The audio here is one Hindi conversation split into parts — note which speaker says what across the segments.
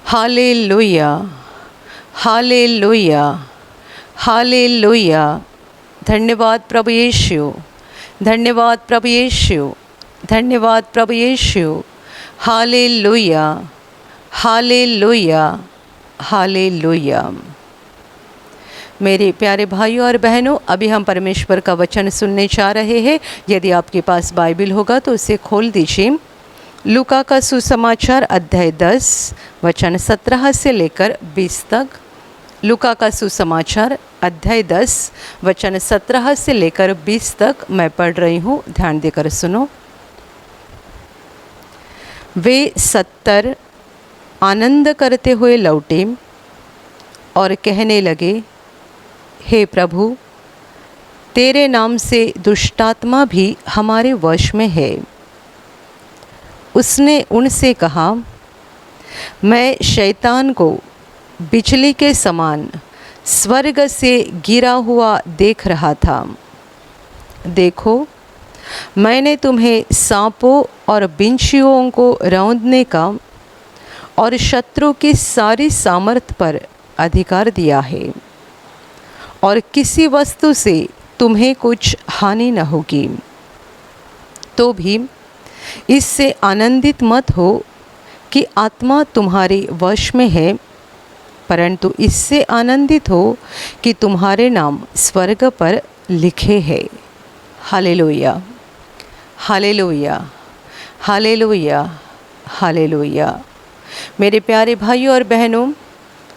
Speaker 1: Hallelujah, hallelujah, hallelujah. धन्यवाद प्रभु यीशु, धन्यवाद प्रभु यीशु, धन्यवाद प्रभु यीशु। Hallelujah, hallelujah, hallelujah. मेरे प्यारे भाइयों और बहनों, अभी हम परमेश्वर का वचन सुनने जा रहे हैं। यदि आपके पास बाइबल होगा तो उसे खोल दीजिए। लूका का सुसमाचार अध्याय 10 वचन 17 से लेकर 20 तक। लूका का सुसमाचार अध्याय 10 वचन 17 से लेकर 20 तक मैं पढ़ रही हूँ, ध्यान देकर सुनो। वे 70 आनंद करते हुए लौटे और कहने लगे, हे प्रभु, तेरे नाम से दुष्टात्मा भी हमारे वश में है। उसने उनसे कहा, मैं शैतान को बिजली के समान स्वर्ग से गिरा हुआ देख रहा था। देखो, मैंने तुम्हें सांपों और बिच्छुओं को रौंदने का और शत्रु की सारी सामर्थ पर अधिकार दिया है, और किसी वस्तु से तुम्हें कुछ हानि न होगी। तो भी इससे आनंदित मत हो कि आत्मा तुम्हारे वश में है, परंतु इससे आनंदित हो कि तुम्हारे नाम स्वर्ग पर लिखे हैं। Hallelujah, hallelujah, hallelujah, hallelujah. मेरे प्यारे भाइयों और बहनों,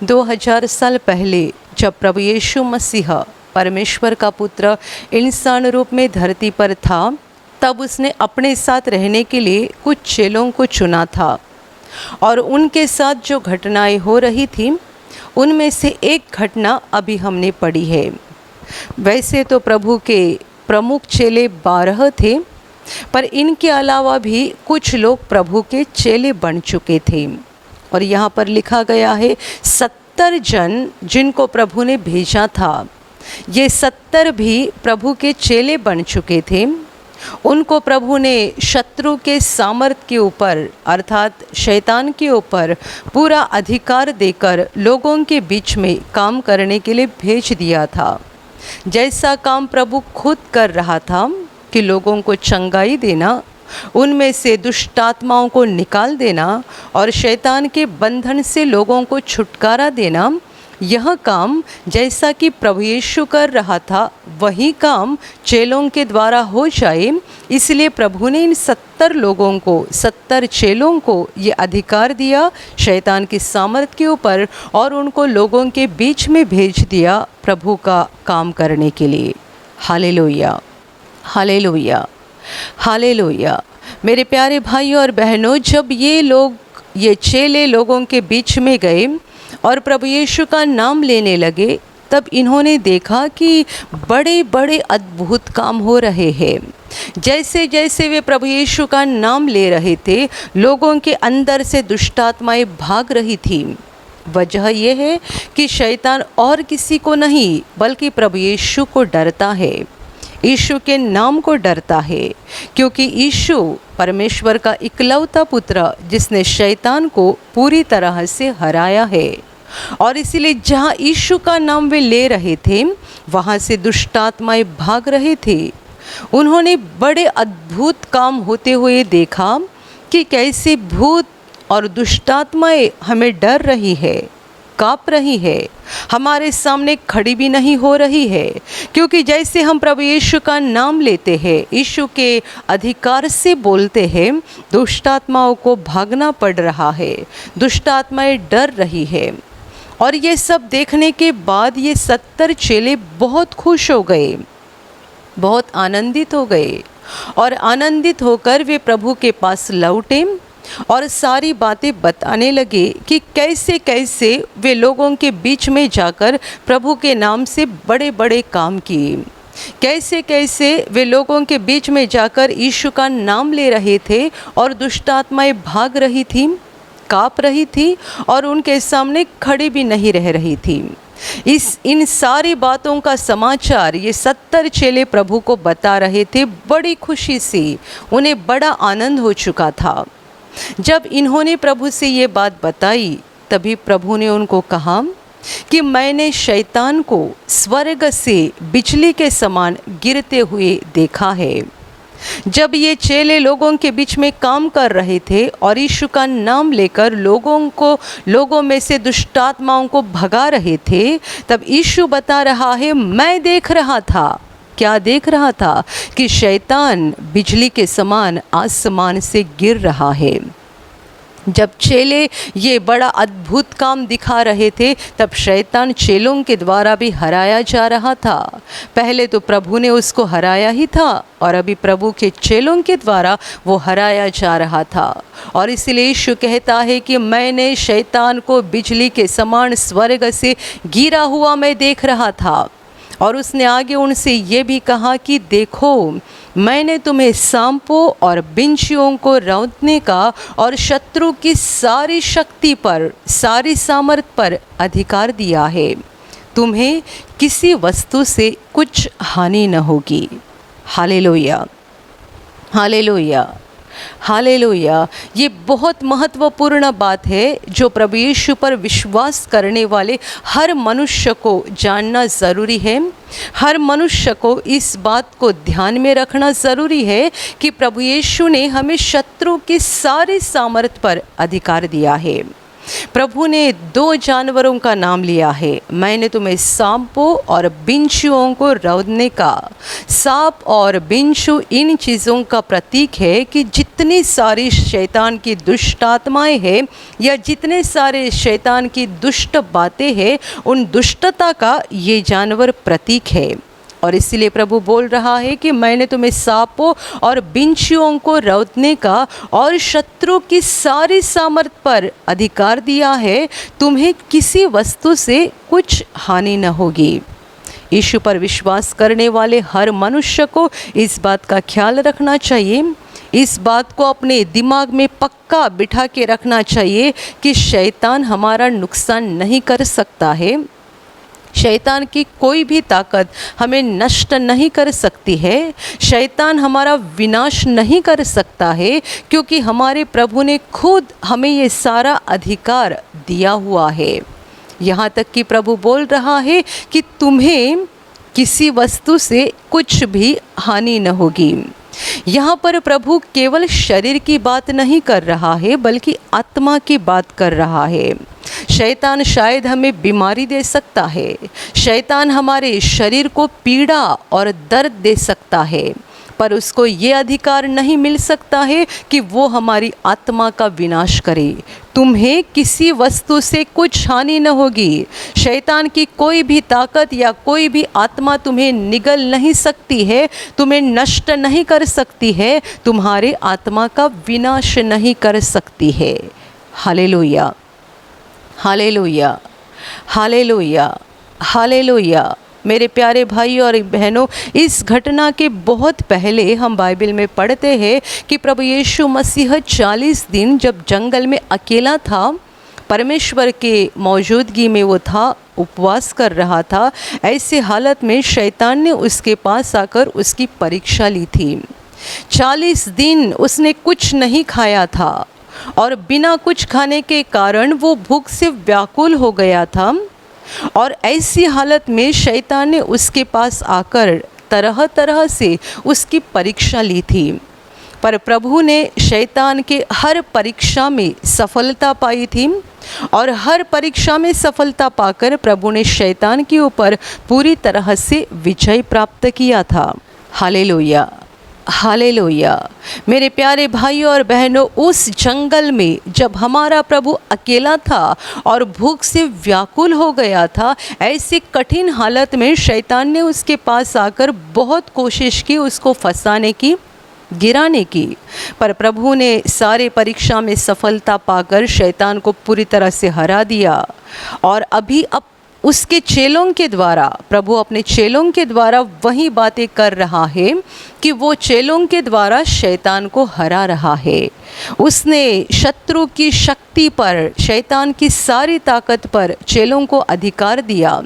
Speaker 1: 2000 साल पहले जब प्रभु यीशु मसीह परमेश्वर का पुत्र इंसान रूप में धरती पर था, तब उसने अपने साथ रहने के लिए कुछ चेलों को चुना था, और उनके साथ जो घटनाएं हो रही थी उनमें से एक घटना अभी हमने पढ़ी है। वैसे तो प्रभु के प्रमुख चेले 12 थे, पर इनके अलावा भी कुछ लोग प्रभु के चेले बन चुके थे। और यहाँ पर लिखा गया है 70 जन जिनको प्रभु ने भेजा था, ये 70 भी प्रभु के चेले बन चुके थे। उनको प्रभु ने शत्रु के सामर्थ के ऊपर अर्थात शैतान के ऊपर पूरा अधिकार देकर लोगों के बीच में काम करने के लिए भेज दिया था। जैसा काम प्रभु खुद कर रहा था कि लोगों को चंगाई देना, उनमें से दुष्ट आत्माओं को निकाल देना और शैतान के बंधन से लोगों को छुटकारा देना, यह काम जैसा कि प्रभु यीशु कर रहा था वही काम चेलों के द्वारा हो जाए, इसलिए प्रभु ने इन 70 लोगों को, 70 चेलों को ये अधिकार दिया शैतान की सामर्थ के ऊपर, और उनको लोगों के बीच में भेज दिया प्रभु का काम करने के लिए। Hallelujah, hallelujah, hallelujah. मेरे प्यारे भाइयों और बहनों, जब ये चेले लोगों के बीच में गए और प्रभु यीशु का नाम लेने लगे, तब इन्होंने देखा कि बड़े बड़े अद्भुत काम हो रहे हैं। जैसे जैसे वे प्रभु यीशु का नाम ले रहे थे, लोगों के अंदर से दुष्ट आत्माएं भाग रही थी। वजह यह है कि शैतान और किसी को नहीं बल्कि प्रभु यीशु को डरता है, यीशु के नाम को डरता है, क्योंकि यीशु परमेश्वर का इकलौता पुत्र जिसने शैतान को पूरी तरह से हराया है। और इसीलिए जहाँ यीशु का नाम वे ले रहे थे, वहाँ से दुष्ट आत्माएं भाग रहे थे। उन्होंने बड़े अद्भुत काम होते हुए देखा कि कैसे भूत और दुष्ट आत्माएं हमें डर रही है, काँप रही है, हमारे सामने खड़ी भी नहीं हो रही है, क्योंकि जैसे हम प्रभु यीशु का नाम लेते हैं, यीशु के अधिकार से बोलते हैं, दुष्ट आत्माओं को भागना पड़ रहा है, दुष्ट आत्माएं डर रही है। और ये सब देखने के बाद ये 70 चेले बहुत खुश हो गए, बहुत आनंदित हो गए, और आनंदित होकर वे प्रभु के पास लौटे और सारी बातें बताने लगे कि कैसे कैसे वे लोगों के बीच में जाकर प्रभु के नाम से बड़े बड़े काम किए, कैसे कैसे वे लोगों के बीच में जाकर यीशु का नाम ले रहे थे और दुष्ट आत्माएं भाग रही थी, काँप रही थी और उनके सामने खड़ी भी नहीं रह रही थी। इन सारी बातों का समाचार ये 70 चेले प्रभु को बता रहे थे बड़ी खुशी से। उन्हें बड़ा आनंद हो चुका था। जब इन्होंने प्रभु से ये बात बताई तभी प्रभु ने उनको कहा कि मैंने शैतान को स्वर्ग से बिजली के समान गिरते हुए देखा है। जब ये चेले लोगों के बीच में काम कर रहे थे और यीशु का नाम लेकर लोगों में से दुष्टात्माओं को भगा रहे थे, तब यीशु बता रहा है, मैं देख रहा था। क्या देख रहा था? कि शैतान बिजली के समान आसमान से गिर रहा है। जब चेले ये बड़ा अद्भुत काम दिखा रहे थे, तब शैतान चेलों के द्वारा भी हराया जा रहा था। पहले तो प्रभु ने उसको हराया ही था और अभी प्रभु के चेलों के द्वारा वो हराया जा रहा था। और इसलिए यीशु कहता है कि मैंने शैतान को बिजली के समान स्वर्ग से गिरा हुआ मैं देख रहा था। और उसने आगे उनसे ये भी कहा कि देखो, मैंने तुम्हें सांपों और बिच्छुओं को रौंदने का और शत्रु की सारी शक्ति पर, सारी सामर्थ पर अधिकार दिया है। तुम्हें किसी वस्तु से कुछ हानि न होगी। Hallelujah, hallelujah, hallelujah. ये बहुत महत्वपूर्ण बात है जो प्रभु यीशु पर विश्वास करने वाले हर मनुष्य को जानना ज़रूरी है। हर मनुष्य को इस बात को ध्यान में रखना ज़रूरी है कि प्रभु यीशु ने हमें शत्रु की सारी सामर्थ पर अधिकार दिया है। प्रभु ने 2 जानवरों का नाम लिया है। मैंने तुम्हें सांपों और बिच्छुओं को रौंदने का। सांप और बिच्छू इन चीज़ों का प्रतीक है कि जितनी सारी शैतान की दुष्ट आत्माएं हैं या जितने सारे शैतान की दुष्ट बातें हैं, उन दुष्टता का ये जानवर प्रतीक है। और इसीलिए प्रभु बोल रहा है कि मैंने तुम्हें सांपों और बिच्छुओं को रौंदने का और शत्रु की सारी सामर्थ पर अधिकार दिया है। तुम्हें किसी वस्तु से कुछ हानि न होगी। यीशु पर विश्वास करने वाले हर मनुष्य को इस बात का ख्याल रखना चाहिए। इस बात को अपने दिमाग में पक्का बिठा के रखना चाहिए कि शैतान हमारा नुकसान नहीं कर सकता है। शैतान की कोई भी ताकत हमें नष्ट नहीं कर सकती है। शैतान हमारा विनाश नहीं कर सकता है, क्योंकि हमारे प्रभु ने खुद हमें ये सारा अधिकार दिया हुआ है। यहाँ तक कि प्रभु बोल रहा है कि तुम्हें किसी वस्तु से कुछ भी हानि न होगी। यहाँ पर प्रभु केवल शरीर की बात नहीं कर रहा है, बल्कि आत्मा की बात कर रहा है। शैतान शायद हमें बीमारी दे सकता है। शैतान हमारे शरीर को पीड़ा और दर्द दे सकता है, पर उसको ये अधिकार नहीं मिल सकता है कि वो हमारी आत्मा का विनाश करे। तुम्हें किसी वस्तु से कुछ हानि न होगी। शैतान की कोई भी ताकत या कोई भी आत्मा तुम्हें निगल नहीं सकती है, तुम्हें नष्ट नहीं कर सकती है, तुम्हारे आत्मा का विनाश नहीं कर सकती है। Hallelujah, hallelujah, hallelujah, hallelujah. मेरे प्यारे भाई और बहनों, इस घटना के बहुत पहले हम बाइबल में पढ़ते हैं कि प्रभु यीशु मसीह 40 दिन जब जंगल में अकेला था, परमेश्वर के मौजूदगी में वो था, उपवास कर रहा था। ऐसे हालत में शैतान ने उसके पास आकर उसकी परीक्षा ली थी। 40 दिन उसने कुछ नहीं खाया था और बिना कुछ खाने के कारण वो भूख से व्याकुल हो गया था। और ऐसी हालत में शैतान ने उसके पास आकर तरह तरह से उसकी परीक्षा ली थी, पर प्रभु ने शैतान के हर परीक्षा में सफलता पाई थी। और हर परीक्षा में सफलता पाकर प्रभु ने शैतान के ऊपर पूरी तरह से विजय प्राप्त किया था। Hallelujah, hallelujah. मेरे प्यारे भाइयों और बहनों, उस जंगल में जब हमारा प्रभु अकेला था और भूख से व्याकुल हो गया था, ऐसी कठिन हालत में शैतान ने उसके पास आकर बहुत कोशिश की उसको फंसाने की, गिराने की, पर प्रभु ने सारे परीक्षा में सफलता पाकर शैतान को पूरी तरह से हरा दिया। और अभी अब उसके चेलों के द्वारा, प्रभु अपने चेलों के द्वारा वही बातें कर रहा है कि वो चेलों के द्वारा शैतान को हरा रहा है। उसने शत्रु की शक्ति पर, शैतान की सारी ताकत पर चेलों को अधिकार दिया।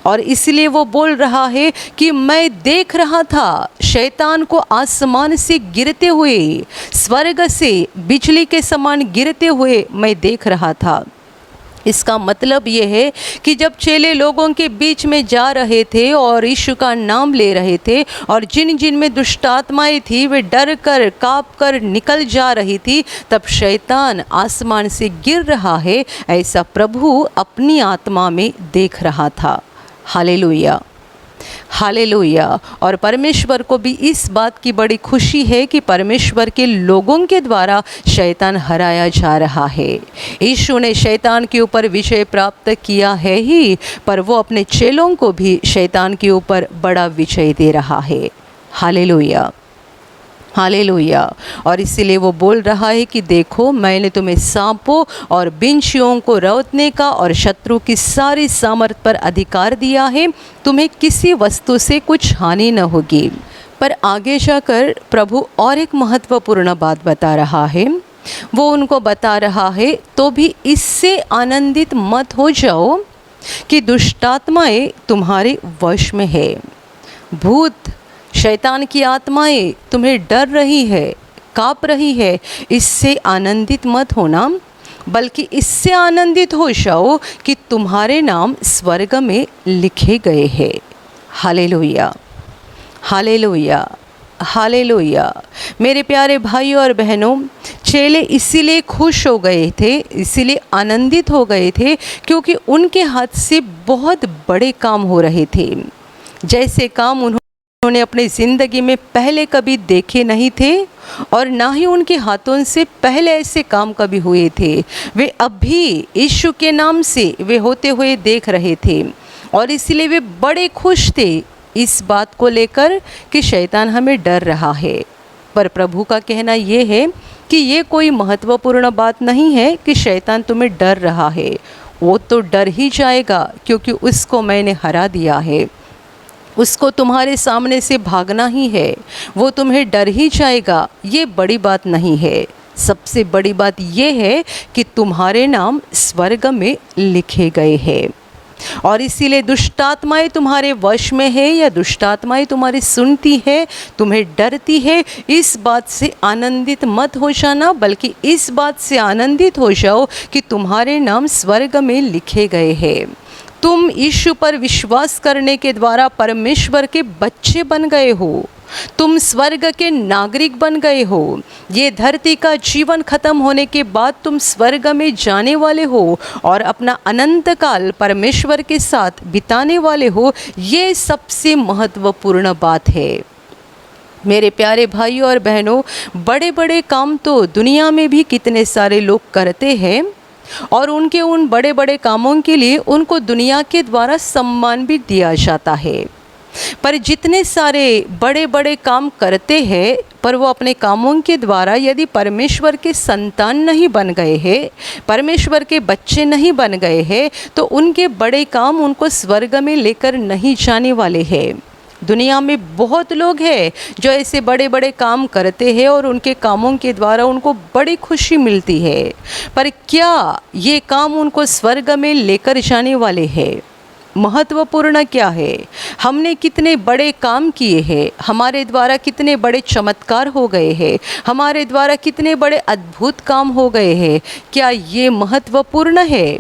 Speaker 1: और इसलिए वो बोल रहा है कि मैं देख रहा था शैतान को आसमान से गिरते हुए, स्वर्ग से बिजली के समान गिरते हुए मैं देख रहा था। इसका मतलब ये है कि जब चेले लोगों के बीच में जा रहे थे और यीशु का नाम ले रहे थे और जिन जिन में दुष्ट आत्माएं थी वे डर कर काँप कर निकल जा रही थी, तब शैतान आसमान से गिर रहा है ऐसा प्रभु अपनी आत्मा में देख रहा था। Hallelujah, hallelujah. और परमेश्वर को भी इस बात की बड़ी खुशी है कि परमेश्वर के लोगों के द्वारा शैतान हराया जा रहा है। यीशु ने शैतान के ऊपर विजय प्राप्त किया है ही, पर वो अपने चेलों को भी शैतान के ऊपर बड़ा विजय दे रहा है। Hallelujah, hallelujah. और इसीलिए वो बोल रहा है कि देखो, मैंने तुम्हें सांपों और बिच्छुओं को रौंदने का और शत्रु की सारी सामर्थ पर अधिकार दिया है, तुम्हें किसी वस्तु से कुछ हानि न होगी। पर आगे जाकर प्रभु और एक महत्वपूर्ण बात बता रहा है। वो उनको बता रहा है, तो भी इससे आनंदित मत हो जाओ कि दुष्टात्माएं तुम्हारे वश में है। भूत शैतान की आत्माएं तुम्हें डर रही है, काँप रही है, इससे आनंदित मत होना, बल्कि इससे आनंदित हो जाओ कि तुम्हारे नाम स्वर्ग में लिखे गए हैं। Hallelujah, hallelujah, hallelujah. मेरे प्यारे भाइयों और बहनों, चेले इसीलिए खुश हो गए थे, इसीलिए आनंदित हो गए थे क्योंकि उनके हाथ से बहुत बड़े काम हो रहे थे, जैसे काम उन्होंने अपनी ज़िंदगी में पहले कभी देखे नहीं थे और ना ही उनके हाथों से पहले ऐसे काम कभी हुए थे। वे अभी यीशु के नाम से वे होते हुए देख रहे थे और इसलिए वे बड़े खुश थे इस बात को लेकर कि शैतान हमें डर रहा है। पर प्रभु का कहना ये है कि ये कोई महत्वपूर्ण बात नहीं है कि शैतान तुम्हें डर रहा है। वो तो डर ही जाएगा क्योंकि उसको मैंने हरा दिया है। उसको तुम्हारे सामने से भागना ही है, वो तुम्हें डर ही जाएगा। ये बड़ी बात नहीं है। सबसे बड़ी बात ये है कि तुम्हारे नाम स्वर्ग में लिखे गए हैं और इसीलिए दुष्टात्माएं तुम्हारे वश में है या दुष्टात्माएं तुम्हारी सुनती है, तुम्हें डरती है, इस बात से आनंदित मत हो जाना, बल्कि इस बात से आनंदित हो जाओ कि तुम्हारे नाम स्वर्ग में लिखे गए हैं। तुम यीशु पर विश्वास करने के द्वारा परमेश्वर के बच्चे बन गए हो, तुम स्वर्ग के नागरिक बन गए हो। ये धरती का जीवन खत्म होने के बाद तुम स्वर्ग में जाने वाले हो और अपना अनंत काल परमेश्वर के साथ बिताने वाले हो। ये सबसे महत्वपूर्ण बात है। मेरे प्यारे भाइयों और बहनों, बड़े बड़े काम तो दुनिया में भी कितने सारे लोग करते हैं और उनके उन बड़े बड़े कामों के लिए उनको दुनिया के द्वारा सम्मान भी दिया जाता है। पर जितने सारे बड़े बड़े काम करते हैं, पर वो अपने कामों के द्वारा यदि परमेश्वर के संतान नहीं बन गए हैं, परमेश्वर के बच्चे नहीं बन गए हैं, तो उनके बड़े काम उनको स्वर्ग में लेकर नहीं जाने वाले हैं। दुनिया में बहुत लोग हैं जो ऐसे बड़े बड़े काम करते हैं और उनके कामों के द्वारा उनको बड़ी खुशी मिलती है, पर क्या ये काम उनको स्वर्ग में लेकर जाने वाले हैं? महत्वपूर्ण क्या है? हमने कितने बड़े काम किए हैं, हमारे द्वारा कितने बड़े चमत्कार हो गए हैं, हमारे द्वारा कितने बड़े अद्भुत काम हो गए हैं, क्या ये महत्वपूर्ण है?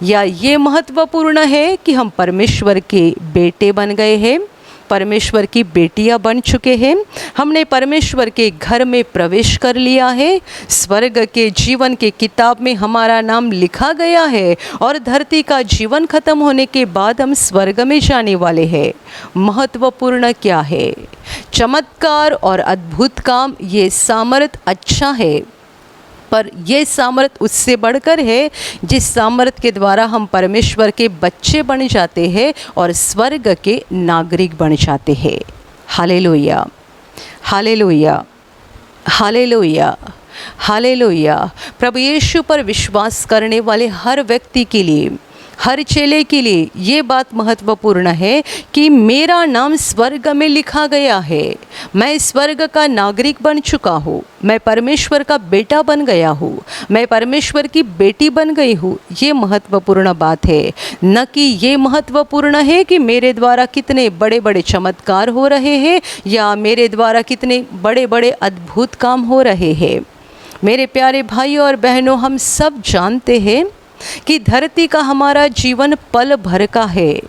Speaker 1: या ये महत्वपूर्ण है कि हम परमेश्वर के बेटे बन गए हैं, परमेश्वर की बेटियां बन चुके हैं, हमने परमेश्वर के घर में प्रवेश कर लिया है, स्वर्ग के जीवन के किताब में हमारा नाम लिखा गया है और धरती का जीवन खत्म होने के बाद हम स्वर्ग में जाने वाले हैं। महत्वपूर्ण क्या है? चमत्कार और अद्भुत काम, ये सामर्थ अच्छा है, पर यह सामर्थ उससे बढ़कर है जिस सामर्थ के द्वारा हम परमेश्वर के बच्चे बन जाते हैं और स्वर्ग के नागरिक बन जाते हैं। Hallelujah, hallelujah, hallelujah, hallelujah. प्रभु यीशु पर विश्वास करने वाले हर व्यक्ति के लिए, हर चेले के लिए ये बात महत्वपूर्ण है कि मेरा नाम स्वर्ग में लिखा गया है, मैं स्वर्ग का नागरिक बन चुका हूँ, मैं परमेश्वर का बेटा बन गया हूँ, मैं परमेश्वर की बेटी बन गई हूँ। ये महत्वपूर्ण बात है, न कि ये महत्वपूर्ण है कि मेरे द्वारा कितने बड़े बड़े चमत्कार हो रहे हैं या मेरे द्वारा कितने बड़े बड़े अद्भुत काम हो रहे हैं। मेरे प्यारे भाइयों और बहनों, हम सब जानते हैं कि धरती का हमारा जीवन पल भर का है।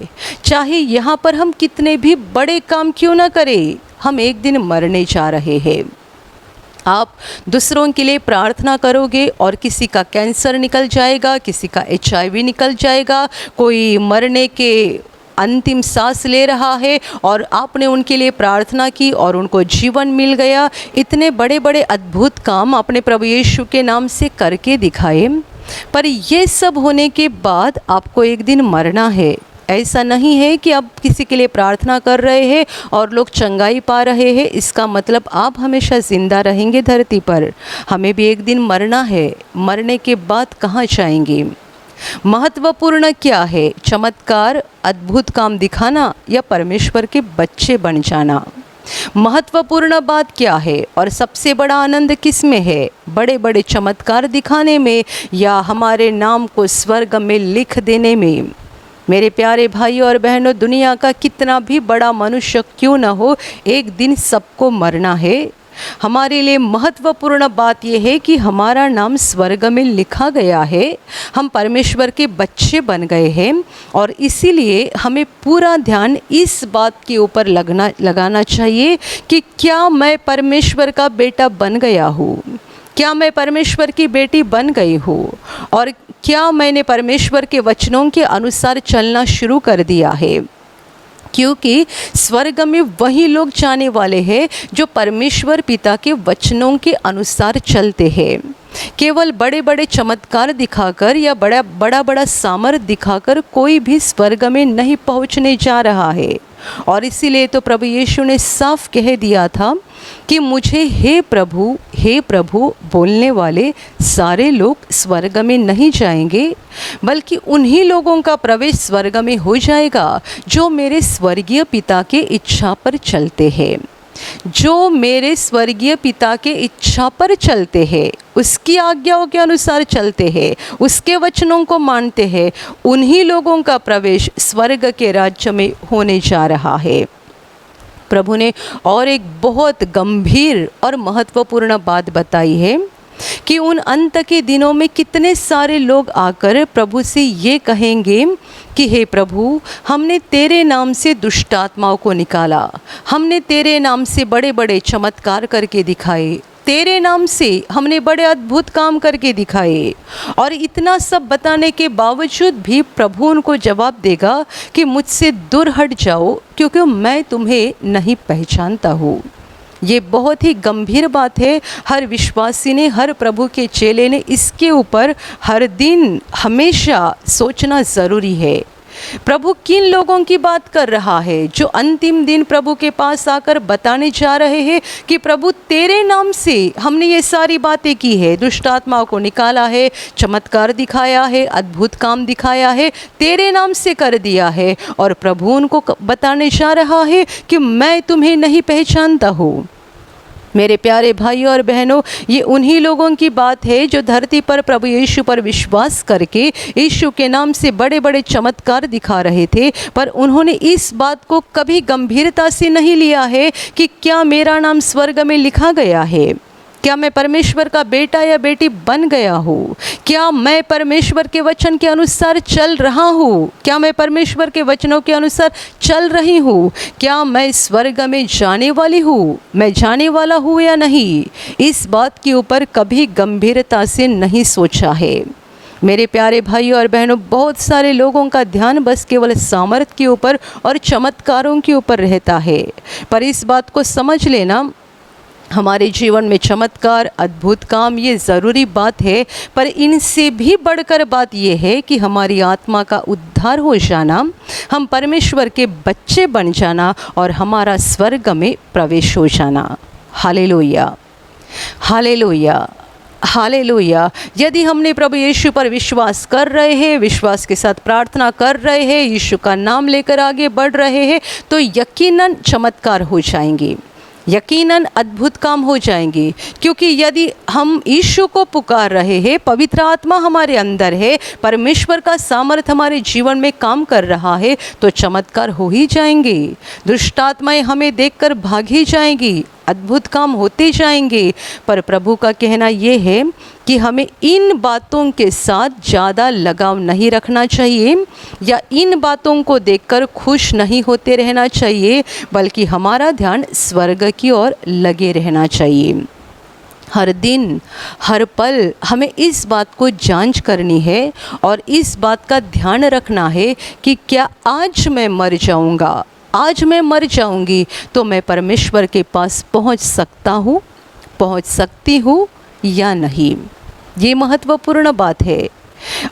Speaker 1: चाहे यहाँ पर हम कितने भी बड़े काम क्यों ना करें, हम एक दिन मरने जा रहे हैं। आप दूसरों के लिए प्रार्थना करोगे और किसी का कैंसर निकल जाएगा, किसी का HIV निकल जाएगा, कोई मरने के अंतिम सांस ले रहा है और आपने उनके लिए प्रार्थना की और उनको जीवन मिल गया। इतने बड़े बड़े अद्भुत काम आपने प्रभु यीशु के नाम से करके दिखाए, पर ये सब होने के बाद आपको एक दिन मरना है। ऐसा नहीं है कि आप किसी के लिए प्रार्थना कर रहे हैं और लोग चंगाई पा रहे हैं, इसका मतलब आप हमेशा ज़िंदा रहेंगे धरती पर। हमें भी एक दिन मरना है। मरने के बाद कहाँ जाएंगे? महत्वपूर्ण क्या है? चमत्कार, अद्भुत काम दिखाना या परमेश्वर के बच्चे बन जाना? महत्वपूर्ण बात क्या है और सबसे बड़ा आनंद किस में है? बड़े बड़े चमत्कार दिखाने में या हमारे नाम को स्वर्ग में लिख देने में? मेरे प्यारे भाइयों और बहनों, दुनिया का कितना भी बड़ा मनुष्य क्यों न हो, एक दिन सबको मरना है। हमारे लिए महत्वपूर्ण बात यह है कि हमारा नाम स्वर्ग में लिखा गया है, हम परमेश्वर के बच्चे बन गए हैं और इसीलिए हमें पूरा ध्यान इस बात के ऊपर लगाना चाहिए कि क्या मैं परमेश्वर का बेटा बन गया हूँ, क्या मैं परमेश्वर की बेटी बन गई हूँ और क्या मैंने परमेश्वर के वचनों के अनुसार चलना शुरू कर दिया है। क्योंकि स्वर्ग में वही लोग जाने वाले हैं जो परमेश्वर पिता के वचनों के अनुसार चलते हैं। केवल बड़े बड़े चमत्कार दिखाकर या बड़ा सामर्थ दिखाकर कोई भी स्वर्ग में नहीं पहुंचने जा रहा है। और इसीलिए तो प्रभु यीशु ने साफ कह दिया था कि मुझे हे प्रभु बोलने वाले सारे लोग स्वर्ग में नहीं जाएंगे, बल्कि उन्हीं लोगों का प्रवेश स्वर्ग में हो जाएगा जो मेरे स्वर्गीय पिता के इच्छा पर चलते हैं। जो मेरे स्वर्गीय पिता के इच्छा पर चलते हैं, उसकी आज्ञाओं के अनुसार चलते हैं, उसके वचनों को मानते हैं, उन्हीं लोगों का प्रवेश स्वर्ग के राज्य में होने जा रहा है। प्रभु ने और एक बहुत गंभीर और महत्वपूर्ण बात बताई है कि उन अंत के दिनों में कितने सारे लोग आकर प्रभु से ये कहेंगे कि हे प्रभु, हमने तेरे नाम से दुष्ट आत्माओं को निकाला, हमने तेरे नाम से बड़े बड़े चमत्कार करके दिखाए, तेरे नाम से हमने बड़े अद्भुत काम करके दिखाए। और इतना सब बताने के बावजूद भी प्रभु उनको जवाब देगा कि मुझसे दूर हट जाओ, क्योंकि मैं तुम्हें नहीं पहचानता हूँ। ये बहुत ही गंभीर बात है। हर विश्वासी ने, हर प्रभु के चेले ने इसके ऊपर हर दिन हमेशा सोचना ज़रूरी है। प्रभु किन लोगों की बात कर रहा है? जो अंतिम दिन प्रभु के पास आकर बताने जा रहे हैं कि प्रभु तेरे नाम से हमने ये सारी बातें की है, दुष्ट आत्माओं को निकाला है, चमत्कार दिखाया है, अद्भुत काम दिखाया है, तेरे नाम से कर दिया है। और प्रभु उनको बताने जा रहा है कि मैं तुम्हें नहीं पहचानता हूँ। मेरे प्यारे भाइयों और बहनों, ये उन्हीं लोगों की बात है जो धरती पर प्रभु यीशु पर विश्वास करके यीशु के नाम से बड़े बड़े चमत्कार दिखा रहे थे, पर उन्होंने इस बात को कभी गंभीरता से नहीं लिया है कि क्या मेरा नाम स्वर्ग में लिखा गया है, क्या मैं परमेश्वर का बेटा या बेटी बन गया हूँ, क्या मैं परमेश्वर के वचन के अनुसार चल रहा हूँ, क्या मैं परमेश्वर के वचनों के अनुसार चल रही हूँ, क्या मैं स्वर्ग में जाने वाली हूँ, मैं जाने वाला हूँ या नहीं। इस बात के ऊपर कभी गंभीरता से नहीं सोचा है। मेरे प्यारे भाइयों और बहनों, बहुत सारे लोगों का ध्यान बस केवल सामर्थ के ऊपर और चमत्कारों के ऊपर रहता है, पर इस बात को समझ लेना, हमारे जीवन में चमत्कार, अद्भुत काम ये ज़रूरी बात है, पर इनसे भी बढ़कर बात ये है कि हमारी आत्मा का उद्धार हो जाना, हम परमेश्वर के बच्चे बन जाना और हमारा स्वर्ग में प्रवेश हो जाना। Hallelujah, hallelujah, hallelujah. यदि हमने प्रभु यीशु पर विश्वास कर रहे हैं, विश्वास के साथ प्रार्थना कर रहे हैं, यीशु का नाम लेकर आगे बढ़ रहे हैं, तो यकीनन चमत्कार हो जाएंगे, यकीनन अद्भुत काम हो जाएंगे। क्योंकि यदि हम यीशु को पुकार रहे हैं, पवित्र आत्मा हमारे अंदर है, परमेश्वर का सामर्थ हमारे जीवन में काम कर रहा है, तो चमत्कार हो ही जाएंगे। दुष्ट आत्माएं हमें देखकर भाग ही जाएंगी। अद्भुत काम होते जाएंगे। पर प्रभु का कहना ये है कि हमें इन बातों के साथ ज़्यादा लगाव नहीं रखना चाहिए या इन बातों को देखकर खुश नहीं होते रहना चाहिए, बल्कि हमारा ध्यान स्वर्ग की ओर लगे रहना चाहिए। हर दिन हर पल हमें इस बात को जांच करनी है और इस बात का ध्यान रखना है कि क्या आज मैं मर जाऊंगा, आज मैं मर जाऊंगी तो मैं परमेश्वर के पास पहुंच सकता हूँ, पहुंच सकती हूँ या नहीं। ये महत्वपूर्ण बात है।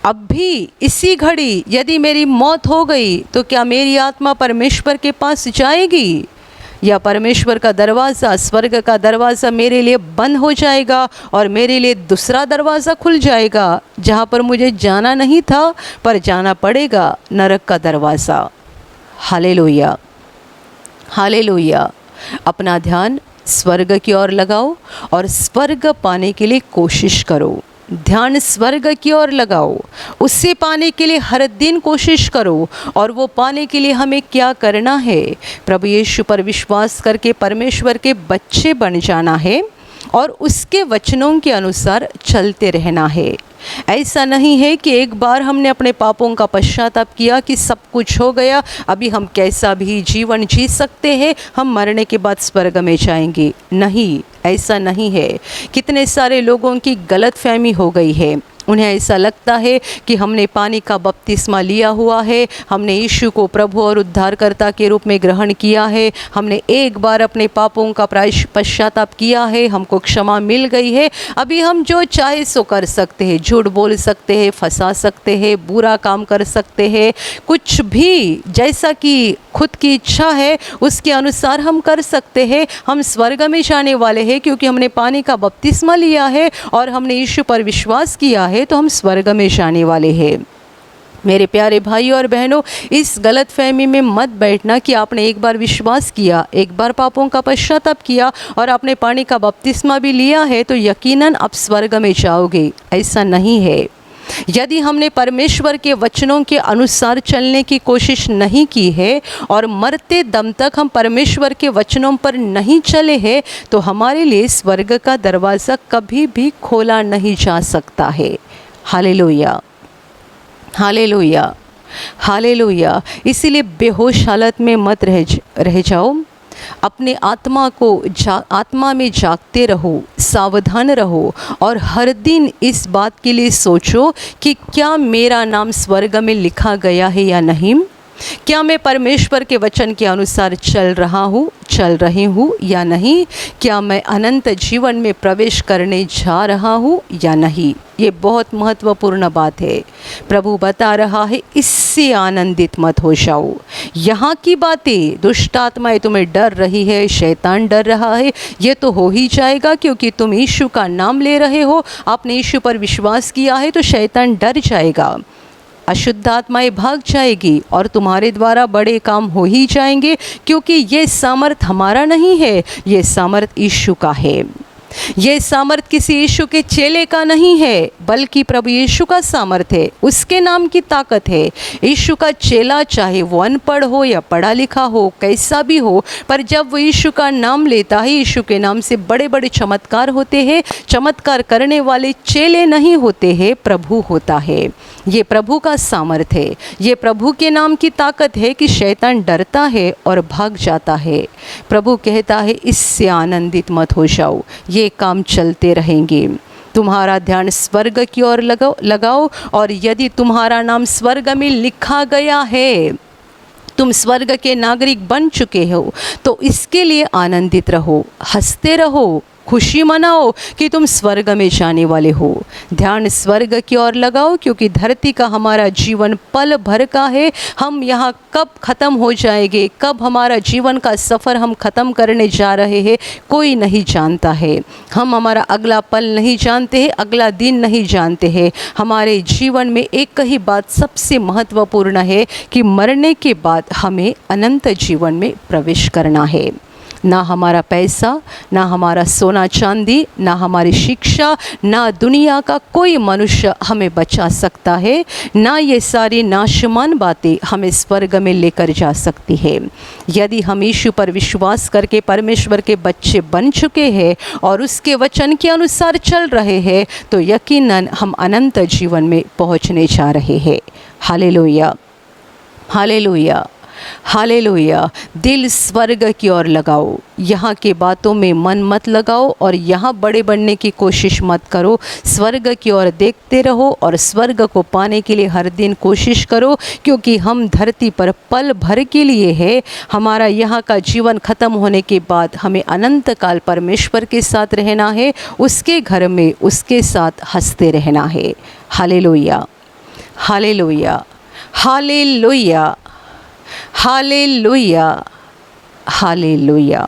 Speaker 1: अब भी इसी घड़ी यदि मेरी मौत हो गई तो क्या मेरी आत्मा परमेश्वर के पास जाएगी या परमेश्वर का दरवाज़ा, स्वर्ग का दरवाज़ा मेरे लिए बंद हो जाएगा और मेरे लिए दूसरा दरवाज़ा खुल जाएगा जहाँ पर मुझे जाना नहीं था पर जाना पड़ेगा, नरक का दरवाज़ा। Hallelujah, hallelujah. अपना ध्यान स्वर्ग की ओर लगाओ और स्वर्ग पाने के लिए कोशिश करो। ध्यान स्वर्ग की ओर लगाओ, उससे पाने के लिए हर दिन कोशिश करो। और वो पाने के लिए हमें क्या करना है? प्रभु यीशु पर विश्वास करके परमेश्वर के बच्चे बन जाना है और उसके वचनों के अनुसार चलते रहना है। ऐसा नहीं है कि एक बार हमने अपने पापों का पश्चाताप किया कि सब कुछ हो गया, अभी हम कैसा भी जीवन जी सकते हैं, हम मरने के बाद स्वर्ग में जाएंगे। नहीं, ऐसा नहीं है। कितने सारे लोगों की गलतफहमी हो गई है। उन्हें ऐसा लगता है कि हमने पानी का बपतिस्मा लिया हुआ है, हमने यीशु को प्रभु और उद्धारकर्ता के रूप में ग्रहण किया है, हमने एक बार अपने पापों का पश्चाताप किया है, हमको क्षमा मिल गई है, अभी हम जो चाहे सो कर सकते हैं, झूठ बोल सकते हैं, फंसा सकते हैं, बुरा काम कर सकते हैं, कुछ भी जैसा कि खुद की इच्छा है उसके अनुसार हम कर सकते हैं। हम स्वर्ग में जाने वाले हैं क्योंकि हमने पानी का बपतिस्मा लिया है और हमने यीशु पर विश्वास किया है, तो हम स्वर्ग में जाने वाले हैं। मेरे प्यारे भाइयों और बहनों, इस गलत फहमी में मत बैठना कि आपने एक बार विश्वास किया, एक बार पापों का पश्चाताप किया और आपने पानी का बपतिस्मा भी लिया है तो यकीनन आप स्वर्ग में जाओगे। ऐसा नहीं है। यदि हमने परमेश्वर के वचनों के अनुसार चलने की कोशिश नहीं की है और मरते दम तक हम परमेश्वर के वचनों पर नहीं चले हैं तो हमारे लिए स्वर्ग का दरवाज़ा कभी भी खोला नहीं जा सकता है। Hallelujah, hallelujah, hallelujah. इसीलिए बेहोश हालत में मत रह जाओ। अपने आत्मा में जागते रहो, सावधान रहो और हर दिन इस बात के लिए सोचो कि क्या मेरा नाम स्वर्ग में लिखा गया है या नहीं। क्या मैं परमेश्वर के वचन के अनुसार चल रही हूँ या नहीं। क्या मैं अनंत जीवन में प्रवेश करने जा रहा हूँ या नहीं। ये बहुत महत्वपूर्ण बात है। प्रभु बता रहा है, इससे आनंदित मत हो जाओ। यहाँ की बातें, दुष्ट आत्माएं तुम्हें डर रही है, शैतान डर रहा है, ये तो हो ही जाएगा क्योंकि तुम यीशु का नाम ले रहे हो, आपने यीशु पर विश्वास किया है तो शैतान डर जाएगा, अशुद्ध आत्माएं भाग जाएगी और तुम्हारे द्वारा बड़े काम हो ही जाएंगे क्योंकि ये सामर्थ हमारा नहीं है, ये सामर्थ यीशु का है। ये सामर्थ किसी यीशु के चेले का नहीं है बल्कि प्रभु यीशु का सामर्थ है, उसके नाम की ताकत है। यीशु का चेला चाहे वो अनपढ़ हो या पढ़ा लिखा हो, कैसा भी हो, पर जब वो यीशु का नाम लेता है, यीशु के नाम से बड़े बड़े चमत्कार होते हैं। चमत्कार करने वाले चेले नहीं होते हैं, प्रभु होता है। ये प्रभु का सामर्थ है, ये प्रभु के नाम की ताकत है कि शैतान डरता है और भाग जाता है। प्रभु कहता है, इससे आनंदित मत हो जाओ, ये काम चलते रहेंगे। तुम्हारा ध्यान स्वर्ग की ओर लगाओ और यदि तुम्हारा नाम स्वर्ग में लिखा गया है, तुम स्वर्ग के नागरिक बन चुके हो, तो इसके लिए आनंदित रहो, हंसते रहो, खुशी मनाओ कि तुम स्वर्ग में जाने वाले हो। ध्यान स्वर्ग की ओर लगाओ क्योंकि धरती का हमारा जीवन पल भर का है। हम यहाँ कब ख़त्म हो जाएंगे, कब हमारा जीवन का सफ़र हम ख़त्म करने जा रहे हैं, कोई नहीं जानता है। हम हमारा अगला पल नहीं जानते हैं, अगला दिन नहीं जानते हैं। हमारे जीवन में एक ही बात सबसे महत्वपूर्ण है कि मरने के बाद हमें अनंत जीवन में प्रवेश करना है। ना हमारा पैसा, ना हमारा सोना चांदी, ना हमारी शिक्षा, ना दुनिया का कोई मनुष्य हमें बचा सकता है, ना ये सारी नाशमान बातें हमें स्वर्ग में लेकर जा सकती है। यदि हम यीशु पर विश्वास करके परमेश्वर के बच्चे बन चुके हैं और उसके वचन के अनुसार चल रहे हैं, तो यकीनन हम अनंत जीवन में पहुंचने जा रहे हैं। Hallelujah, hallelujah, hallelujah. दिल स्वर्ग की ओर लगाओ, यहाँ की बातों में मन मत लगाओ और यहाँ बड़े बनने की कोशिश मत करो। स्वर्ग की ओर देखते रहो और स्वर्ग को पाने के लिए हर दिन कोशिश करो, क्योंकि हम धरती पर पल भर के लिए है। हमारा यहाँ का जीवन खत्म होने के बाद हमें अनंत काल परमेश्वर के साथ रहना है, उसके घर में उसके साथ हंसते रहना है। Hallelujah, hallelujah, hallelujah, hallelujah, hallelujah.